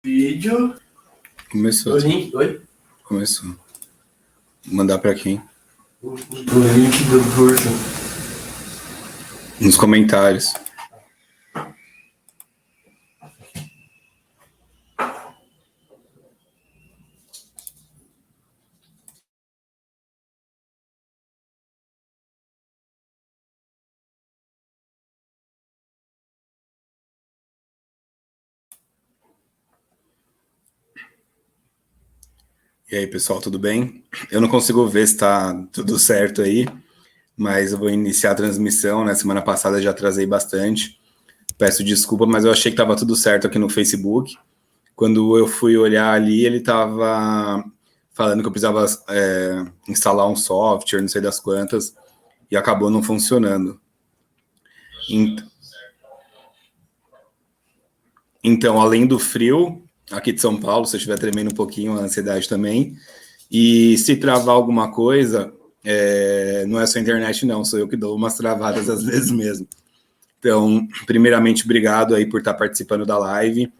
Vídeo. Começou. O link. Oi? Começou. Vou mandar pra quem? O link do curso. Nos comentários. E aí, pessoal, tudo bem? Eu não consigo ver se tá tudo certo aí, mas eu vou iniciar a transmissão, né? Semana passada já atrasei bastante. Peço desculpa, mas eu achei que tava tudo certo aqui no Facebook. Quando eu fui olhar ali, ele tava falando que eu precisava instalar um software, não sei das quantas, e acabou não funcionando. Então, além do frio, aqui de São Paulo, se eu estiver tremendo um pouquinho, a ansiedade também. E se travar alguma coisa, não é só a internet, não, sou eu que dou umas travadas às vezes mesmo. Então, primeiramente, obrigado aí por estar participando da live.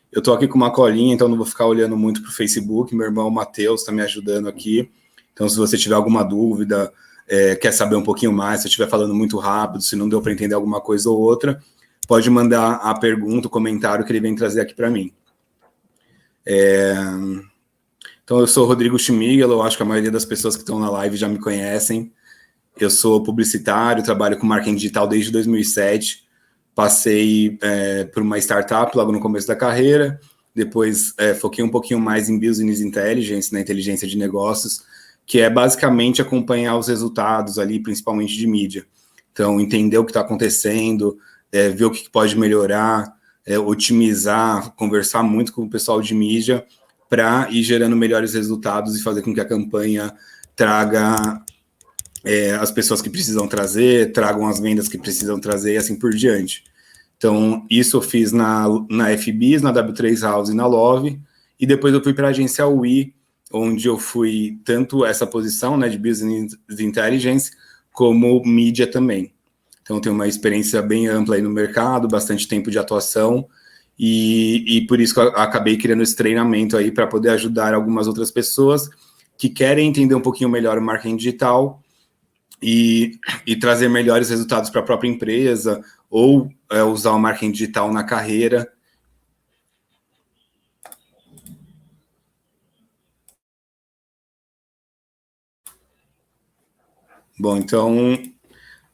Eu estou aqui com uma colinha, então não vou ficar olhando muito para o Facebook. Meu irmão Matheus está me ajudando aqui. Então, se você tiver alguma dúvida, quer saber um pouquinho mais, se eu estiver falando muito rápido, se não deu para entender alguma coisa ou outra, pode mandar a pergunta, o comentário que ele vem trazer aqui para mim. Então, eu sou o Rodrigo Schmigel, eu acho que a maioria das pessoas que estão na live já me conhecem. Eu sou publicitário, trabalho com marketing digital desde 2007. Passei por uma startup logo no começo da carreira, depois foquei um pouquinho mais em Business Intelligence, na inteligência de negócios, que é basicamente acompanhar os resultados ali, principalmente de mídia. Então, entender o que está acontecendo, ver o que pode melhorar, otimizar, conversar muito com o pessoal de mídia para ir gerando melhores resultados e fazer com que a campanha traga as pessoas que precisam trazer, tragam as vendas que precisam trazer e assim por diante. Então, isso eu fiz na FBIS, na W3 House e na Love, e depois eu fui para a agência UI, onde eu fui tanto essa posição, né, de Business Intelligence, como mídia também. Então, tenho uma experiência bem ampla aí no mercado, bastante tempo de atuação, e por isso que eu acabei criando esse treinamento aí para poder ajudar algumas outras pessoas que querem entender um pouquinho melhor o marketing digital e trazer melhores resultados para a própria empresa ou usar o marketing digital na carreira. Bom, então,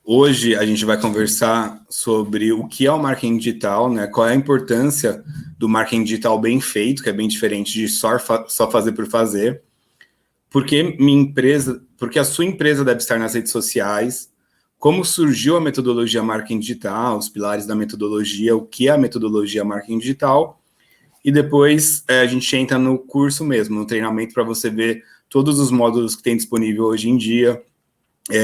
hoje a gente vai conversar sobre o que é o marketing digital, né? Qual é a importância do marketing digital bem feito, que é bem diferente de só fazer por fazer. Porque a sua empresa deve estar nas redes sociais, como surgiu a metodologia marketing digital, os pilares da metodologia, o que é a metodologia marketing digital, e depois a gente entra no curso mesmo, no treinamento, para você ver todos os módulos que tem disponível hoje em dia,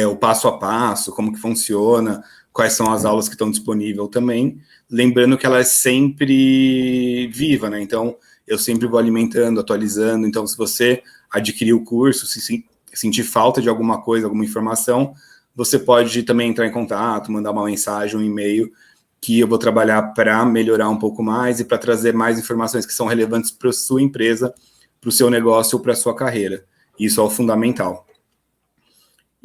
o passo a passo, como que funciona, quais são as aulas que estão disponíveis também, lembrando que ela é sempre viva, né? Então, eu sempre vou alimentando, atualizando, então se você adquirir o curso, se sentir falta de alguma coisa, alguma informação, você pode também entrar em contato, mandar uma mensagem, um e-mail, que eu vou trabalhar para melhorar um pouco mais e para trazer mais informações que são relevantes para a sua empresa, para o seu negócio ou para a sua carreira. Isso é o fundamental.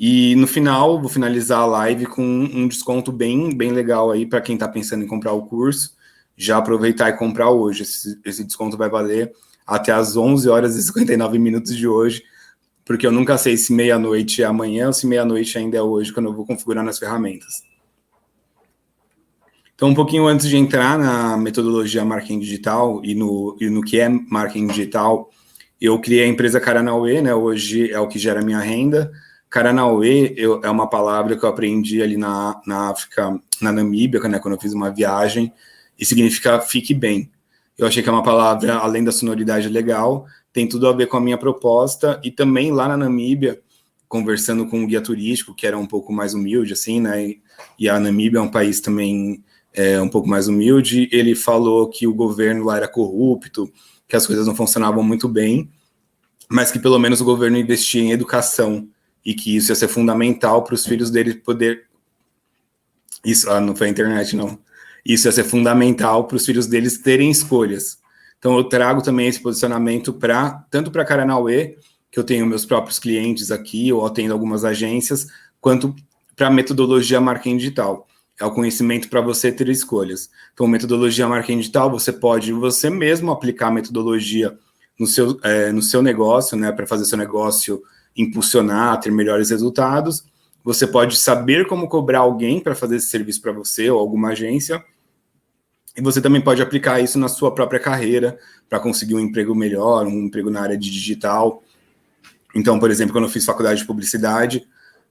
E no final, vou finalizar a live com um desconto bem legal aí para quem está pensando em comprar o curso. Já aproveitar e comprar hoje. Esse desconto vai valer até as 11 horas e 59 minutos de hoje, porque eu nunca sei se meia-noite é amanhã ou se meia-noite ainda é hoje, quando eu vou configurar nas ferramentas. Então, um pouquinho antes de entrar na metodologia marketing digital e no que é marketing digital, eu criei a empresa Karanauê, né? Hoje é o que gera minha renda. Karanauê é uma palavra que eu aprendi ali na África, na Namíbia, né, quando eu fiz uma viagem, e significa fique bem. Eu achei que é uma palavra, além da sonoridade legal, tem tudo a ver com a minha proposta, e também lá na Namíbia, conversando com um guia turístico, que era um pouco mais humilde, assim, né, e a Namíbia é um país também um pouco mais humilde, ele falou que o governo lá era corrupto, que as coisas não funcionavam muito bem, mas que pelo menos o governo investia em educação, e que isso ia ser fundamental para os filhos dele poder... Isso, não foi a internet, não. Isso ia ser fundamental para os filhos deles terem escolhas. Então, eu trago também esse posicionamento tanto para Paranauê, que eu tenho meus próprios clientes aqui, ou atendo algumas agências, quanto para a metodologia marketing digital. É o conhecimento para você ter escolhas. Então, metodologia marketing digital, você pode você mesmo aplicar a metodologia no seu negócio, né, para fazer seu negócio impulsionar, ter melhores resultados. Você pode saber como cobrar alguém para fazer esse serviço para você, ou alguma agência. E você também pode aplicar isso na sua própria carreira, para conseguir um emprego melhor, um emprego na área de digital. Então, por exemplo, quando eu fiz faculdade de publicidade,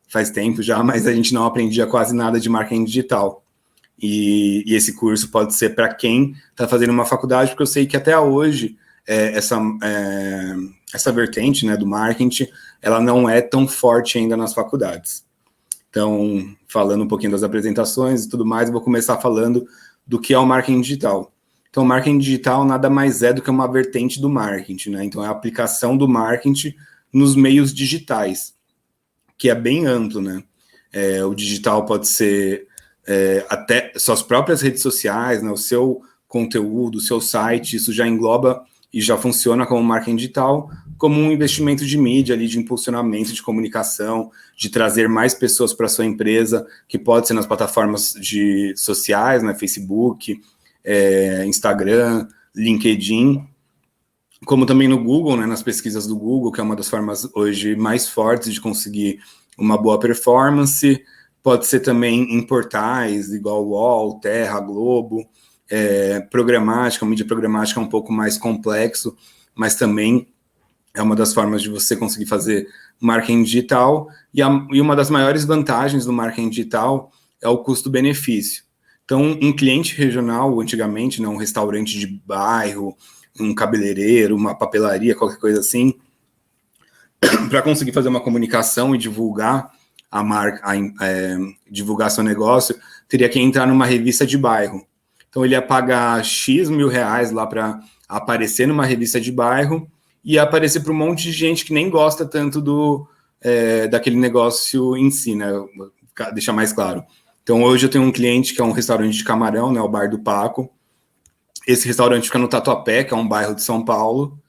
faz tempo já, mas a gente não aprendia quase nada de marketing digital. E esse curso pode ser para quem está fazendo uma faculdade, porque eu sei que até hoje essa vertente, né, do marketing, ela não é tão forte ainda nas faculdades. Então, falando um pouquinho das apresentações e tudo mais, eu vou começar falando do que é o marketing digital. Então, o marketing digital nada mais é do que uma vertente do marketing, né? Então, é a aplicação do marketing nos meios digitais, que é bem amplo, né? O digital pode ser até suas próprias redes sociais, né? O seu conteúdo, o seu site, isso já engloba e já funciona como marketing digital, como um investimento de mídia ali, de impulsionamento, de comunicação, de trazer mais pessoas para a sua empresa, que pode ser nas plataformas sociais, né? Facebook, Instagram, LinkedIn, como também no Google, né, nas pesquisas do Google, que é uma das formas hoje mais fortes de conseguir uma boa performance. Pode ser também em portais, igual o UOL, Terra, Globo, programática, mídia programática é um pouco mais complexo, mas também é uma das formas de você conseguir fazer marketing digital, e uma das maiores vantagens do marketing digital é o custo-benefício. Então, um cliente regional, antigamente, né, um restaurante de bairro, um cabeleireiro, uma papelaria, qualquer coisa assim, para conseguir fazer uma comunicação e divulgar a marca, divulgar seu negócio, teria que entrar numa revista de bairro. Então ele ia pagar X mil reais lá para aparecer numa revista de bairro e aparecer para um monte de gente que nem gosta tanto daquele negócio em si, né? Vou deixar mais claro. Então hoje eu tenho um cliente que é um restaurante de camarão, né? O Bar do Paco. Esse restaurante fica no Tatuapé, que é um bairro de São Paulo,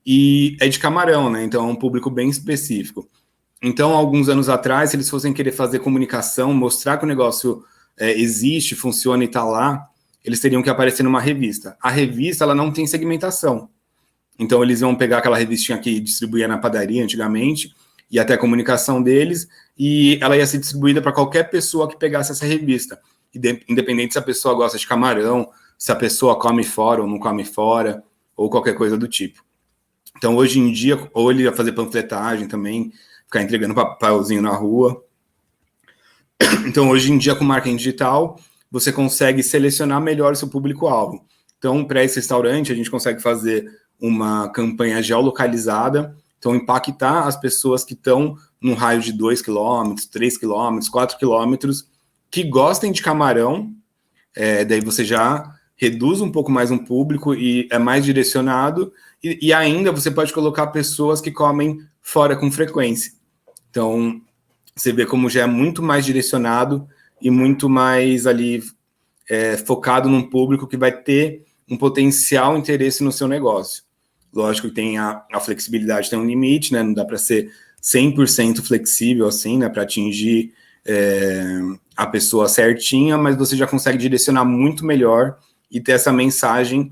e é de camarão, né? Então é um público bem específico. Então, alguns anos atrás, se eles fossem querer fazer comunicação, mostrar que o negócio existe, funciona e está lá, eles teriam que aparecer numa revista. A revista, ela não tem segmentação. Então, eles iam pegar aquela revistinha que distribuía na padaria antigamente, e até a comunicação deles, e ela ia ser distribuída para qualquer pessoa que pegasse essa revista, independente se a pessoa gosta de camarão, se a pessoa come fora ou não come fora, ou qualquer coisa do tipo. Então, hoje em dia, ou ele ia fazer panfletagem também, ficar entregando papelzinho na rua. Então, hoje em dia, com marketing digital, você consegue selecionar melhor o seu público-alvo. Então, para esse restaurante, a gente consegue fazer uma campanha geolocalizada, então impactar as pessoas que estão num raio de 2 km, 3 km, 4 km, que gostem de camarão, daí você já reduz um pouco mais um público e é mais direcionado, e ainda você pode colocar pessoas que comem fora com frequência. Então, você vê como já é muito mais direcionado e muito mais ali focado num público que vai ter um potencial interesse no seu negócio. Lógico que tem a flexibilidade, tem um limite, né? Não dá para ser 100% flexível assim, né? Para atingir a pessoa certinha, mas você já consegue direcionar muito melhor e ter essa mensagem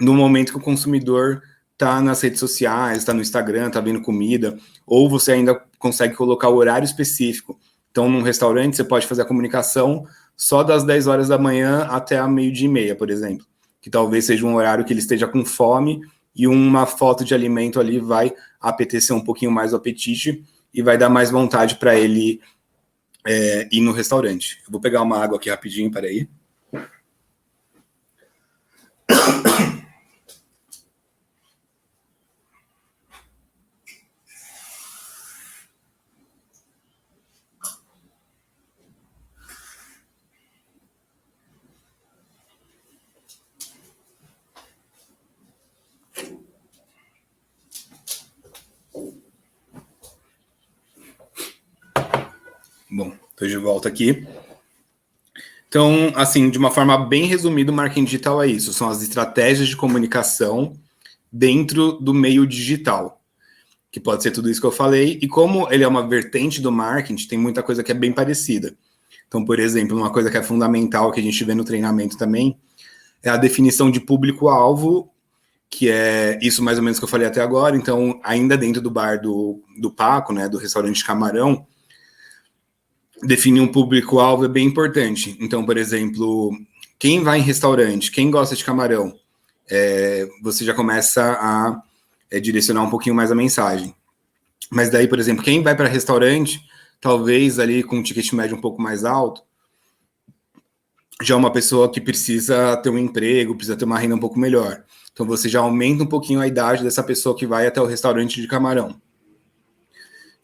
no momento que o consumidor está nas redes sociais, está no Instagram, está vendo comida, ou você ainda consegue colocar o horário específico. Então, num restaurante, você pode fazer a comunicação só das 10 horas da manhã até a 12:30, por exemplo, que talvez seja um horário que ele esteja com fome e uma foto de alimento ali vai apetecer um pouquinho mais o apetite e vai dar mais vontade para ele ir no restaurante. Eu vou pegar uma água aqui rapidinho, peraí. Bom, estou de volta aqui. Então, assim, de uma forma bem resumida, o marketing digital é isso, são as estratégias de comunicação dentro do meio digital, que pode ser tudo isso que eu falei, e como ele é uma vertente do marketing, tem muita coisa que é bem parecida. Então, por exemplo, uma coisa que é fundamental, que a gente vê no treinamento também, é a definição de público-alvo, que é isso mais ou menos que eu falei até agora. Então, ainda dentro do bar do Paco, né, do restaurante Camarão, definir um público-alvo é bem importante. Então, por exemplo, quem vai em restaurante, quem gosta de camarão, você já começa a direcionar um pouquinho mais a mensagem. Mas daí, por exemplo, quem vai para restaurante, talvez ali com um ticket médio um pouco mais alto, já é uma pessoa que precisa ter um emprego, precisa ter uma renda um pouco melhor. Então você já aumenta um pouquinho a idade dessa pessoa que vai até o restaurante de camarão.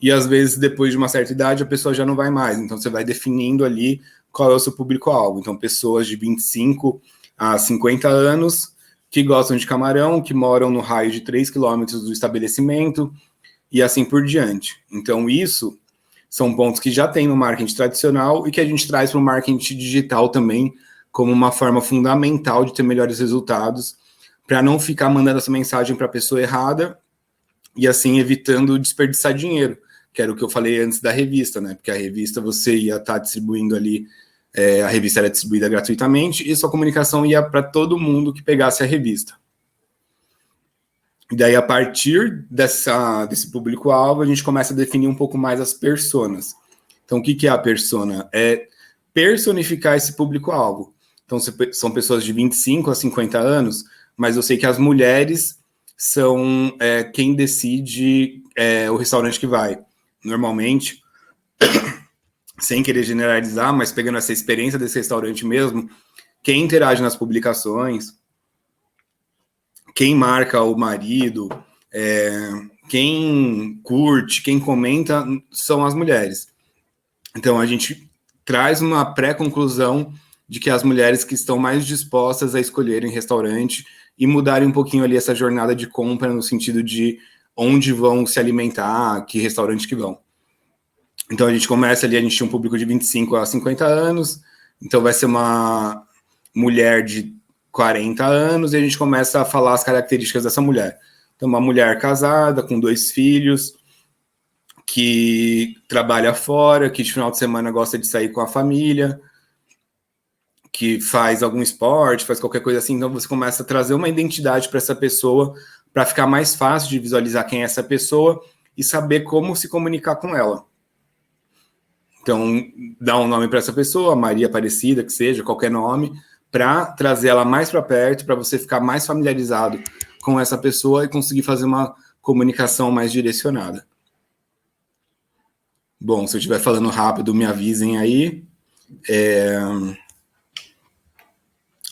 E às vezes, depois de uma certa idade, a pessoa já não vai mais. Então você vai definindo ali qual é o seu público-alvo. Então, pessoas de 25 a 50 anos que gostam de camarão, que moram no raio de 3 quilômetros do estabelecimento, e assim por diante. Então, isso são pontos que já tem no marketing tradicional e que a gente traz para o marketing digital também como uma forma fundamental de ter melhores resultados, para não ficar mandando essa mensagem para a pessoa errada e assim evitando desperdiçar dinheiro, que era o que eu falei antes da revista, né? Porque a revista você ia estar distribuindo ali, a revista era distribuída gratuitamente e sua comunicação ia para todo mundo que pegasse a revista. E daí, a partir desse público-alvo, a gente começa a definir um pouco mais as personas. Então, o que é a persona? É personificar esse público-alvo. Então, são pessoas de 25 a 50 anos, mas eu sei que as mulheres são quem decide o restaurante que vai. Normalmente, sem querer generalizar, mas pegando essa experiência desse restaurante mesmo, quem interage nas publicações, quem marca o marido, quem curte, quem comenta, são as mulheres. Então, a gente traz uma pré-conclusão de que as mulheres que estão mais dispostas a escolherem restaurante e mudarem um pouquinho ali essa jornada de compra no sentido de onde vão se alimentar, que restaurante que vão. Então, a gente começa ali, a gente tinha um público de 25 a 50 anos, então vai ser uma mulher de 40 anos, e a gente começa a falar as características dessa mulher. Então, uma mulher casada, com 2 filhos, que trabalha fora, que de final de semana gosta de sair com a família, que faz algum esporte, faz qualquer coisa assim. Então, você começa a trazer uma identidade para essa pessoa, para ficar mais fácil de visualizar quem é essa pessoa e saber como se comunicar com ela. Então, dá um nome para essa pessoa, Maria Aparecida, que seja, qualquer nome, para trazer ela mais para perto, para você ficar mais familiarizado com essa pessoa e conseguir fazer uma comunicação mais direcionada. Bom, se eu estiver falando rápido, me avisem aí.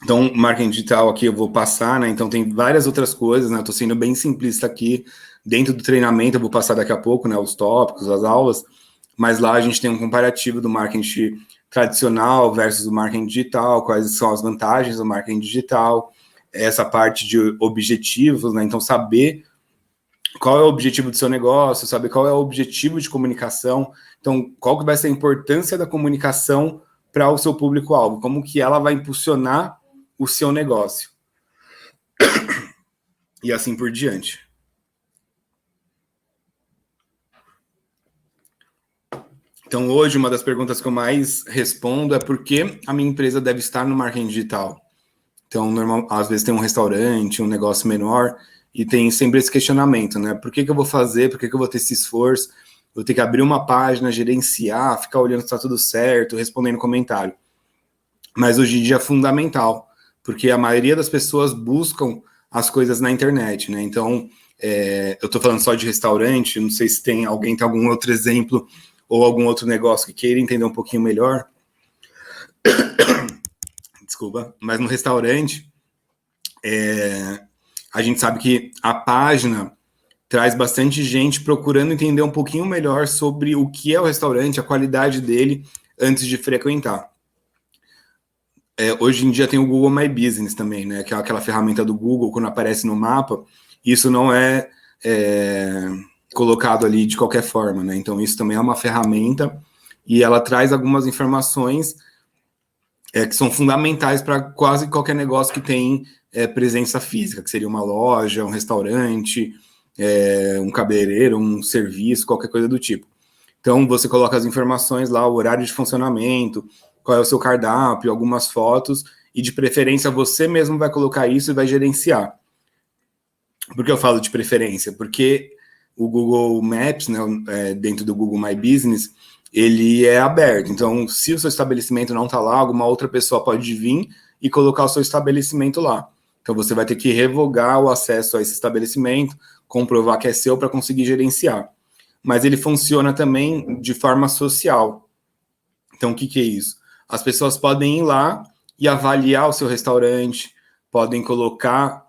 Então, marketing digital aqui eu vou passar, né? Então, tem várias outras coisas, né? Eu estou sendo bem simplista aqui. Dentro do treinamento, eu vou passar daqui a pouco, né? Os tópicos, as aulas. Mas lá a gente tem um comparativo do marketing tradicional versus o marketing digital, quais são as vantagens do marketing digital, essa parte de objetivos, né? Então, saber qual é o objetivo do seu negócio, saber qual é o objetivo de comunicação. Então, qual que vai ser a importância da comunicação para o seu público-alvo, como que ela vai impulsionar o seu negócio. E assim por diante. Então, hoje, uma das perguntas que eu mais respondo é por que a minha empresa deve estar no marketing digital. Então, às vezes tem um restaurante, um negócio menor, e tem sempre esse questionamento, né? Por que eu vou fazer? Por que eu vou ter esse esforço? Vou ter que abrir uma página, gerenciar, ficar olhando se está tudo certo, respondendo comentário. Mas hoje em dia é fundamental, porque a maioria das pessoas buscam as coisas na internet, né? Então, eu estou falando só de restaurante, não sei se tem algum outro exemplo ou algum outro negócio que queira entender um pouquinho melhor. Desculpa, mas no restaurante, a gente sabe que a página traz bastante gente procurando entender um pouquinho melhor sobre o que é o restaurante, a qualidade dele, antes de frequentar. Hoje em dia tem o Google My Business também, né? Que é aquela ferramenta do Google, quando aparece no mapa, isso não é colocado ali de qualquer forma, né? Então, isso também é uma ferramenta e ela traz algumas informações que são fundamentais para quase qualquer negócio que tem presença física, que seria uma loja, um restaurante, um cabeleireiro, um serviço, qualquer coisa do tipo. Então, você coloca as informações lá, o horário de funcionamento, qual é o seu cardápio, algumas fotos, e de preferência você mesmo vai colocar isso e vai gerenciar. Por que eu falo de preferência? Porque o Google Maps, né, dentro do Google My Business, ele é aberto. Então, se o seu estabelecimento não está lá, alguma outra pessoa pode vir e colocar o seu estabelecimento lá. Então, você vai ter que revogar o acesso a esse estabelecimento, comprovar que é seu para conseguir gerenciar. Mas ele funciona também de forma social. Então, o que é isso? As pessoas podem ir lá e avaliar o seu restaurante, podem colocar,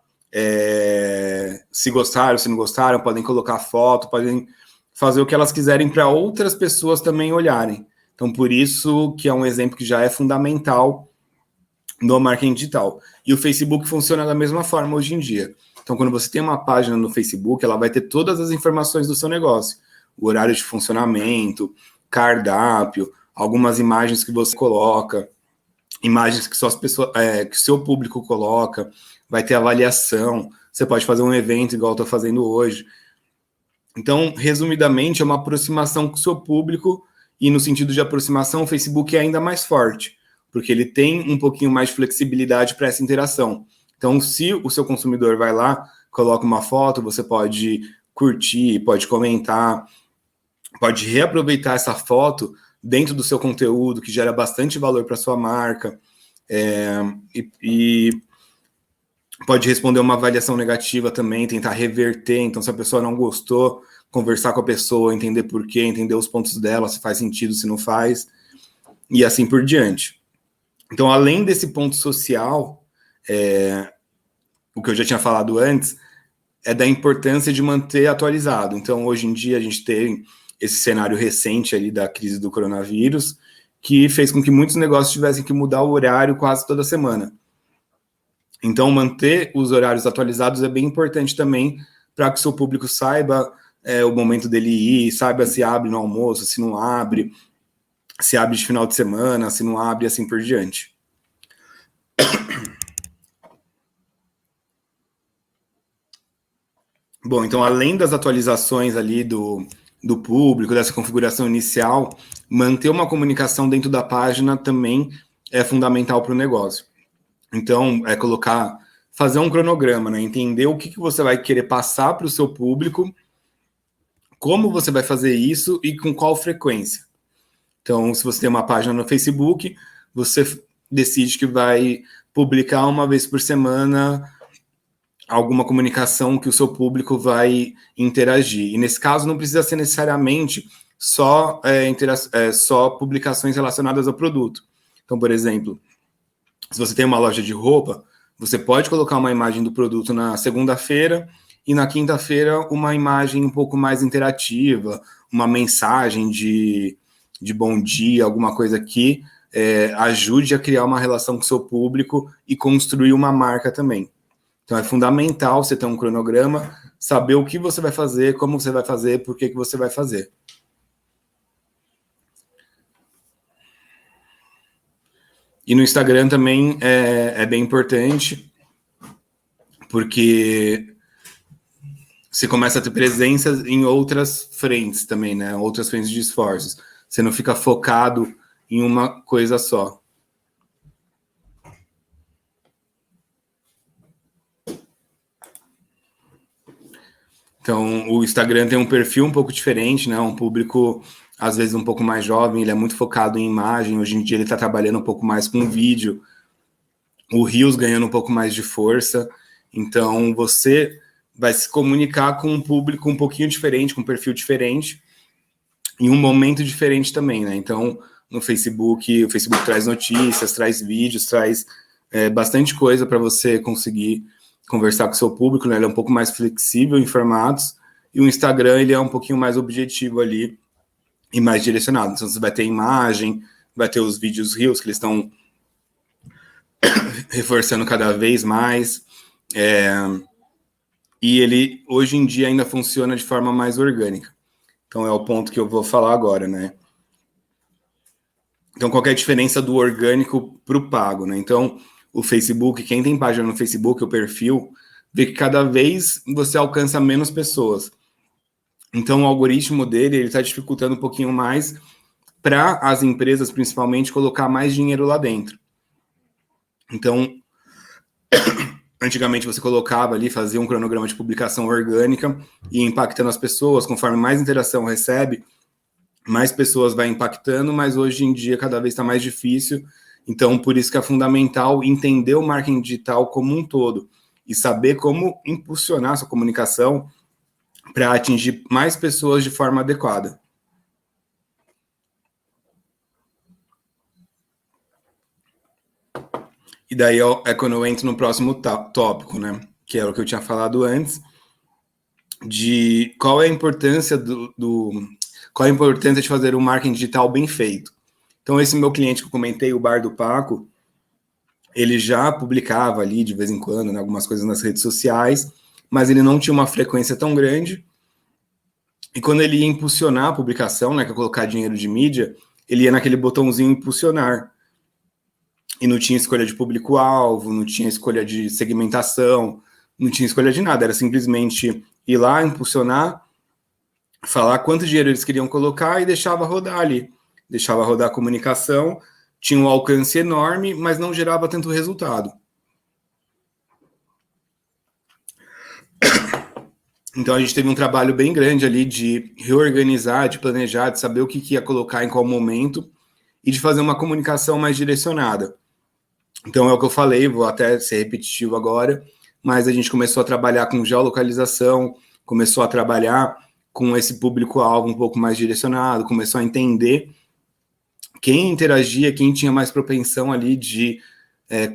se gostaram, se não gostaram, podem colocar foto, podem fazer o que elas quiserem para outras pessoas também olharem. Então, por isso que é um exemplo que já é fundamental no marketing digital. E o Facebook funciona da mesma forma hoje em dia. Então, quando você tem uma página no Facebook, ela vai ter todas as informações do seu negócio. O horário de funcionamento, cardápio, algumas imagens que você coloca, imagens que só as pessoas, que o seu público coloca, vai ter avaliação, você pode fazer um evento igual eu estou fazendo hoje. Então, resumidamente, é uma aproximação com o seu público, e no sentido de aproximação, o Facebook é ainda mais forte, porque ele tem um pouquinho mais de flexibilidade para essa interação. Então, se o seu consumidor vai lá, coloca uma foto, você pode curtir, pode comentar, pode reaproveitar essa foto dentro do seu conteúdo, que gera bastante valor para sua marca, e pode responder uma avaliação negativa também, tentar reverter. Então, se a pessoa não gostou, conversar com a pessoa, entender por quê, entender os pontos dela, se faz sentido, se não faz, e assim por diante. Então, além desse ponto social, o que eu já tinha falado antes, é da importância de manter atualizado. Então, hoje em dia, a gente tem esse cenário recente ali da crise do coronavírus, que fez com que muitos negócios tivessem que mudar o horário quase toda semana. Então, manter os horários atualizados é bem importante também para que o seu público saiba o momento dele ir, saiba se abre no almoço, se não abre, se abre de final de semana, se não abre, assim por diante. Bom, então, além das atualizações ali do público, dessa configuração inicial, manter uma comunicação dentro da página também é fundamental para o negócio. Então, fazer um cronograma, né? Entender o que você vai querer passar para o seu público, como você vai fazer isso e com qual frequência. Então, se você tem uma página no Facebook, você decide que vai publicar uma vez por semana alguma comunicação que o seu público vai interagir. E nesse caso, não precisa ser necessariamente só publicações relacionadas ao produto. Então, por exemplo, se você tem uma loja de roupa, você pode colocar uma imagem do produto na segunda-feira e na quinta-feira uma imagem um pouco mais interativa, uma mensagem de bom dia, alguma coisa que ajude a criar uma relação com o seu público e construir uma marca também. Então, é fundamental você ter um cronograma, saber o que você vai fazer, como você vai fazer, por que você vai fazer. E no Instagram também é bem importante, porque você começa a ter presença em outras frentes também, né? Outras frentes de esforços. Você não fica focado em uma coisa só. Então, o Instagram tem um perfil um pouco diferente, né? Um público, às vezes, um pouco mais jovem, ele é muito focado em imagem. Hoje em dia, ele está trabalhando um pouco mais com vídeo. O Reels ganhando um pouco mais de força. Então, você vai se comunicar com um público um pouquinho diferente, com um perfil diferente, em um momento diferente também, né? Então, no Facebook, o Facebook traz notícias, traz vídeos, traz bastante coisa para você conseguir conversar com o seu público, né? Ele é um pouco mais flexível em formatos, e o Instagram, ele é um pouquinho mais objetivo ali e mais direcionado. Então, você vai ter imagem, vai ter os vídeos Reels, que eles estão reforçando cada vez mais, e ele, hoje em dia, ainda funciona de forma mais orgânica. Então, é o ponto que eu vou falar agora, né? Então, qual que é a diferença do orgânico para o pago, né? Então, o Facebook, quem tem página no Facebook, o perfil, vê que cada vez você alcança menos pessoas. Então, o algoritmo dele está dificultando um pouquinho mais para as empresas, principalmente, colocar mais dinheiro lá dentro. Então, antigamente você colocava ali, fazia um cronograma de publicação orgânica e impactando as pessoas, conforme mais interação recebe, mais pessoas vai impactando, mas hoje em dia cada vez está mais difícil. Então, por isso que é fundamental entender o marketing digital como um todo e saber como impulsionar sua comunicação para atingir mais pessoas de forma adequada. E daí é quando eu entro no próximo tópico, né? Que era o que eu tinha falado antes, de qual é a importância qual é a importância de fazer um marketing digital bem feito. Então, esse meu cliente que eu comentei, o Bar do Paco, ele já publicava ali de vez em quando, né, algumas coisas nas redes sociais, mas ele não tinha uma frequência tão grande. E quando ele ia impulsionar a publicação, né, que é colocar dinheiro de mídia, ele ia naquele botãozinho impulsionar. E não tinha escolha de público-alvo, não tinha escolha de segmentação, não tinha escolha de nada. Era simplesmente ir lá, impulsionar, falar quanto dinheiro eles queriam colocar e deixava rodar ali. Deixava rodar a comunicação, tinha um alcance enorme, mas não gerava tanto resultado. Então a gente teve um trabalho bem grande ali de reorganizar, de planejar, de saber o que ia colocar em qual momento e de fazer uma comunicação mais direcionada. Então é o que eu falei, vou até ser repetitivo agora, mas a gente começou a trabalhar com geolocalização, começou a trabalhar com esse público-alvo um pouco mais direcionado, começou a entender quem interagia, quem tinha mais propensão ali de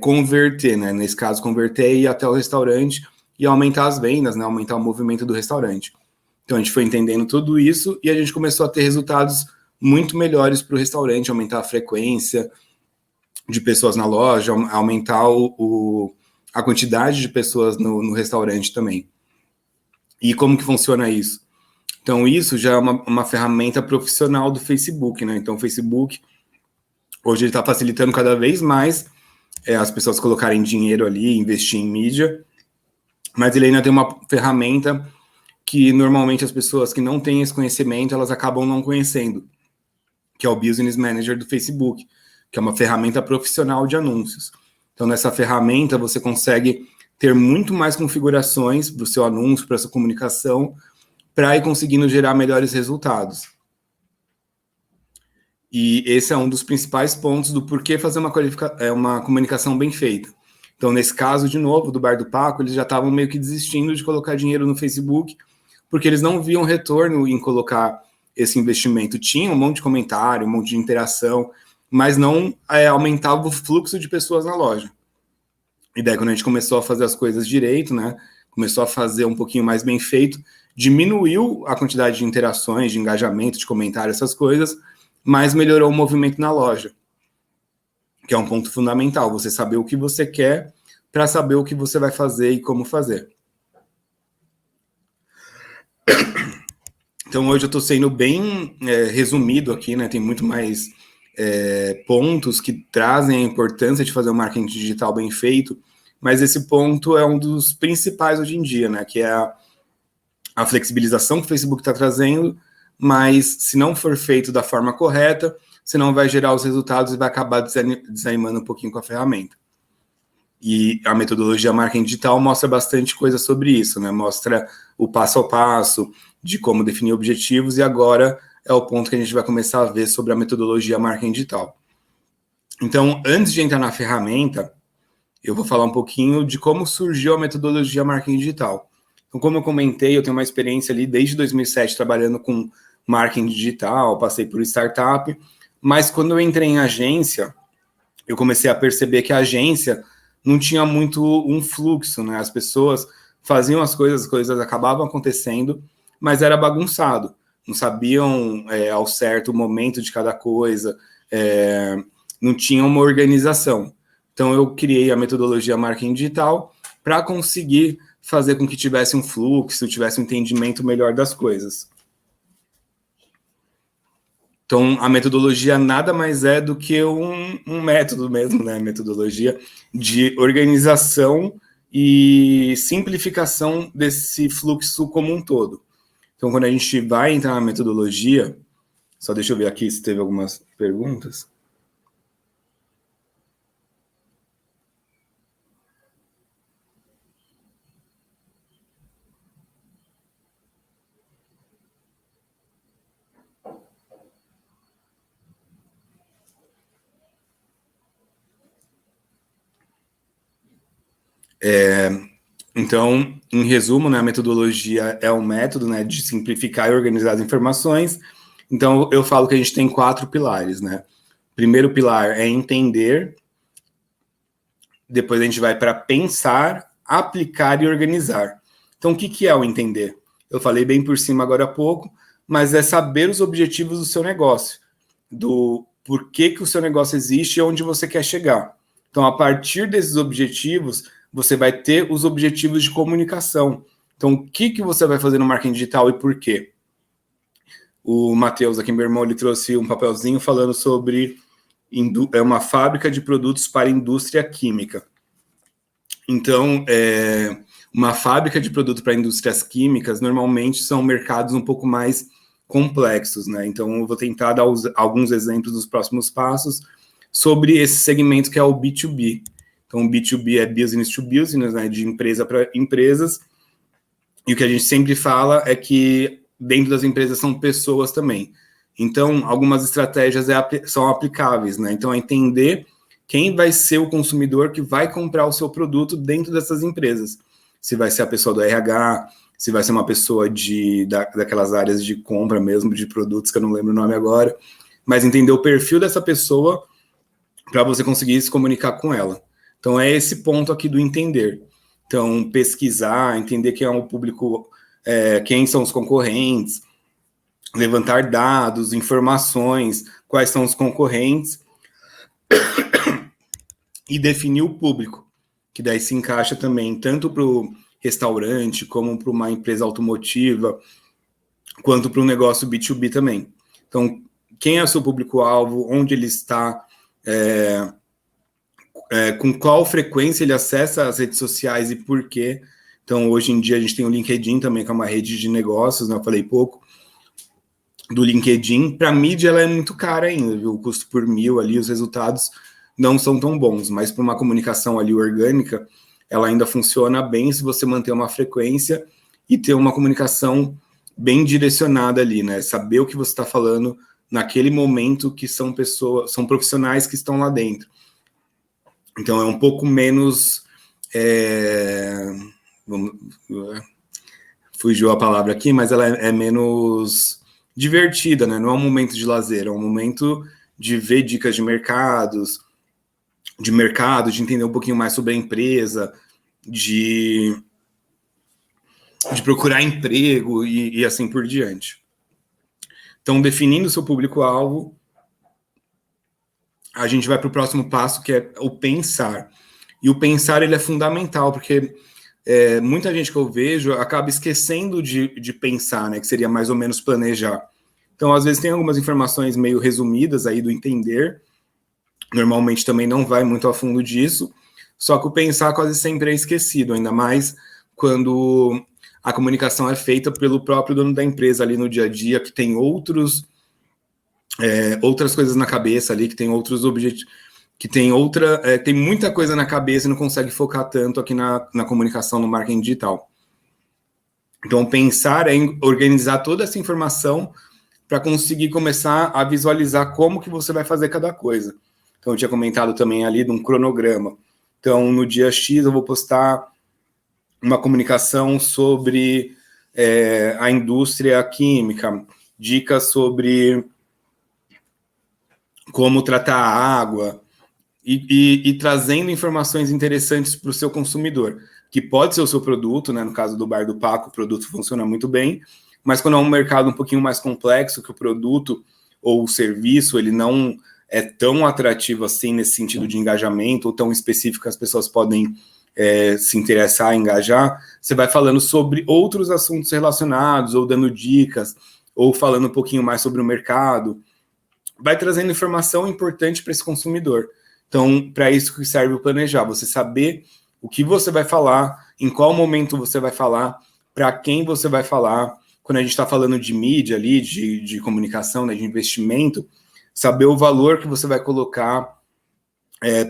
converter, né? Nesse caso, converter e ir até o restaurante e aumentar as vendas, né? Aumentar o movimento do restaurante. Então a gente foi entendendo tudo isso e a gente começou a ter resultados muito melhores para o restaurante, aumentar a frequência de pessoas na loja, aumentar a quantidade de pessoas no restaurante também. E como que funciona isso? Então, isso já é uma ferramenta profissional do Facebook, né? Então, o Facebook, hoje ele está facilitando cada vez mais as pessoas colocarem dinheiro ali, investir em mídia, mas ele ainda tem uma ferramenta que, normalmente, as pessoas que não têm esse conhecimento, elas acabam não conhecendo, que é o Business Manager do Facebook, que é uma ferramenta profissional de anúncios. Então, nessa ferramenta, você consegue ter muito mais configurações para o seu anúncio, para a sua comunicação, para ir conseguindo gerar melhores resultados. E esse é um dos principais pontos do porquê fazer uma comunicação bem feita. Então, nesse caso, de novo, do Bar do Paco, eles já estavam meio que desistindo de colocar dinheiro no Facebook, porque eles não viam retorno em colocar esse investimento. Tinha um monte de comentário, um monte de interação, mas não aumentava o fluxo de pessoas na loja. E daí, quando a gente começou a fazer as coisas direito, né, começou a fazer um pouquinho mais bem feito, diminuiu a quantidade de interações, de engajamento, de comentários, essas coisas, mas melhorou o movimento na loja, que é um ponto fundamental, você saber o que você quer para saber o que você vai fazer e como fazer. Então, hoje eu estou sendo bem resumido aqui, né, tem muito mais pontos que trazem a importância de fazer um marketing digital bem feito, mas esse ponto é um dos principais hoje em dia, né, que é a flexibilização que o Facebook está trazendo, mas se não for feito da forma correta, você não vai gerar os resultados e vai acabar desanimando um pouquinho com a ferramenta. E a metodologia marketing digital mostra bastante coisa sobre isso, né? Mostra o passo a passo de como definir objetivos e agora é o ponto que a gente vai começar a ver sobre a metodologia marketing digital. Então, antes de entrar na ferramenta, eu vou falar um pouquinho de como surgiu a metodologia marketing digital. Então, como eu comentei, eu tenho uma experiência ali desde 2007 trabalhando com marketing digital, passei por startup, mas quando eu entrei em agência, eu comecei a perceber que a agência não tinha muito um fluxo, né? As pessoas faziam as coisas acabavam acontecendo, mas era bagunçado. Não sabiam ao certo o momento de cada coisa, não tinha uma organização. Então, eu criei a metodologia marketing digital para conseguir fazer com que tivesse um fluxo, tivesse um entendimento melhor das coisas. Então, a metodologia nada mais é do que um método mesmo, né? Metodologia de organização e simplificação desse fluxo como um todo. Então, quando a gente vai entrar na metodologia, só deixa eu ver aqui se teve algumas perguntas. Então, em resumo, né, a metodologia é um método, né, de simplificar e organizar as informações. Então, eu falo que a gente tem 4 pilares, né? Primeiro pilar é entender, depois a gente vai para pensar, aplicar e organizar. Então, o que é o entender? Eu falei bem por cima agora há pouco, mas é saber os objetivos do seu negócio, do porquê que o seu negócio existe e onde você quer chegar. Então, a partir desses objetivos, você vai ter os objetivos de comunicação. Então, o que você vai fazer no marketing digital e por quê? O Matheus, aqui meu irmão, ele trouxe um papelzinho falando sobre uma fábrica de produtos para indústria química. Então, uma fábrica de produtos para indústrias químicas normalmente são mercados um pouco mais complexos, né? Então, eu vou tentar dar alguns exemplos dos próximos passos sobre esse segmento que é o B2B. Então, o B2B é business to business, né? De empresa para empresas. E o que a gente sempre fala é que dentro das empresas são pessoas também. Então, algumas estratégias são aplicáveis, né? Então, é entender quem vai ser o consumidor que vai comprar o seu produto dentro dessas empresas. Se vai ser a pessoa do RH, se vai ser uma pessoa daquelas áreas de compra mesmo, de produtos, que eu não lembro o nome agora, mas entender o perfil dessa pessoa para você conseguir se comunicar com ela. Então, é esse ponto aqui do entender. Então, pesquisar, entender quem é o público, quem são os concorrentes, levantar dados, informações, quais são os concorrentes e definir o público, que daí se encaixa também tanto para o restaurante, como para uma empresa automotiva, quanto para um negócio B2B também. Então, quem é o seu público-alvo, onde ele está, com qual frequência ele acessa as redes sociais e por quê. Então, hoje em dia, a gente tem o LinkedIn também, que é uma rede de negócios, né? Eu falei pouco do LinkedIn. Para a mídia, ela é muito cara ainda, viu? O custo por 1.000 ali, os resultados não são tão bons, mas para uma comunicação ali orgânica, ela ainda funciona bem se você manter uma frequência e ter uma comunicação bem direcionada ali, né? Saber o que você está falando naquele momento, que são profissionais que estão lá dentro. Então, é um pouco menos... fugiu a palavra aqui, mas ela é menos divertida, né? Não é um momento de lazer, é um momento de ver dicas de mercado, de entender um pouquinho mais sobre a empresa, de procurar emprego e assim por diante. Então, definindo o seu público-alvo, a gente vai para o próximo passo, que é o pensar. E o pensar, ele é fundamental, porque muita gente que eu vejo acaba esquecendo de pensar, né? Que seria mais ou menos planejar. Então, às vezes, tem algumas informações meio resumidas aí do entender. Normalmente também não vai muito a fundo disso. Só que o pensar quase sempre é esquecido, ainda mais quando a comunicação é feita pelo próprio dono da empresa ali no dia a dia, que tem outras coisas na cabeça ali, que tem outros objetivos, que tem muita coisa na cabeça e não consegue focar tanto aqui na comunicação, no marketing digital. Então, pensar é em organizar toda essa informação para conseguir começar a visualizar como que você vai fazer cada coisa. Então, eu tinha comentado também ali de um cronograma. Então, no dia X, eu vou postar uma comunicação sobre a indústria química, dicas sobre como tratar a água, e trazendo informações interessantes para o seu consumidor, que pode ser o seu produto, né? No caso do Bar do Paco, o produto funciona muito bem, mas quando é um mercado um pouquinho mais complexo, que o produto ou o serviço, ele não é tão atrativo assim, nesse sentido de engajamento, ou tão específico que as pessoas podem se interessar, engajar, você vai falando sobre outros assuntos relacionados, ou dando dicas, ou falando um pouquinho mais sobre o mercado. vai trazendo informação importante para esse consumidor. Então, para isso que serve o planejar, você saber o que você vai falar, em qual momento você vai falar, para quem você vai falar. Quando a gente está falando de mídia ali, de comunicação, né, de investimento, saber o valor que você vai colocar,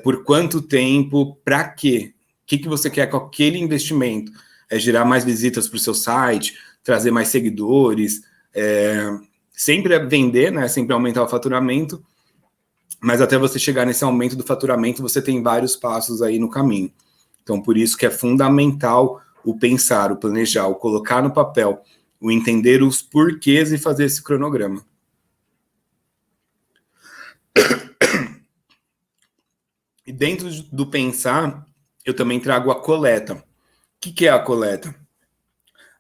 por quanto tempo, para quê? O que você quer com aquele investimento? É gerar mais visitas para o seu site, trazer mais seguidores, sempre vender, né, sempre aumentar o faturamento, mas até você chegar nesse aumento do faturamento, você tem vários passos aí no caminho. Então, por isso que é fundamental o pensar, o planejar, o colocar no papel, o entender os porquês e fazer esse cronograma. E dentro do pensar, eu também trago a coleta. O que é a coleta?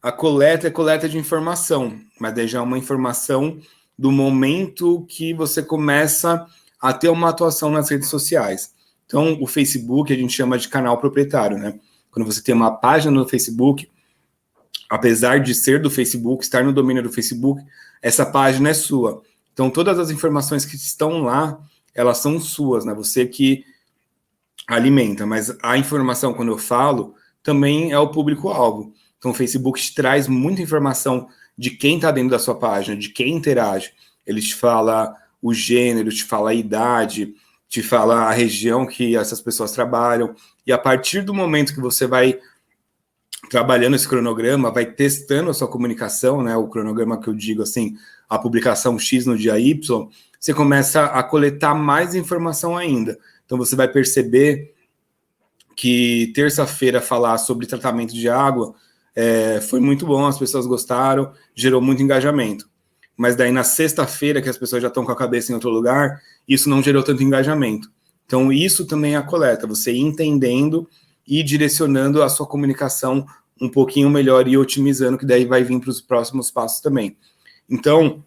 A coleta é coleta de informação, mas daí já é uma informação do momento que você começa a ter uma atuação nas redes sociais. Então, o Facebook a gente chama de canal proprietário, né? Quando você tem uma página no Facebook, apesar de ser do Facebook, estar no domínio do Facebook, essa página é sua. Então, todas as informações que estão lá, elas são suas, né? Você que alimenta, mas a informação, quando eu falo, também é o público-alvo. Então, o Facebook te traz muita informação de quem está dentro da sua página, de quem interage. Ele te fala o gênero, te fala a idade, te fala a região que essas pessoas trabalham. E a partir do momento que você vai trabalhando esse cronograma, vai testando a sua comunicação, né? O cronograma que eu digo assim, a publicação X no dia Y, você começa a coletar mais informação ainda. Então, você vai perceber que terça-feira falar sobre tratamento de água foi muito bom, as pessoas gostaram, gerou muito engajamento. Mas daí, na sexta-feira, que as pessoas já estão com a cabeça em outro lugar, isso não gerou tanto engajamento. Então, isso também é a coleta, você ir entendendo e direcionando a sua comunicação um pouquinho melhor e otimizando, que daí vai vir para os próximos passos também. Então,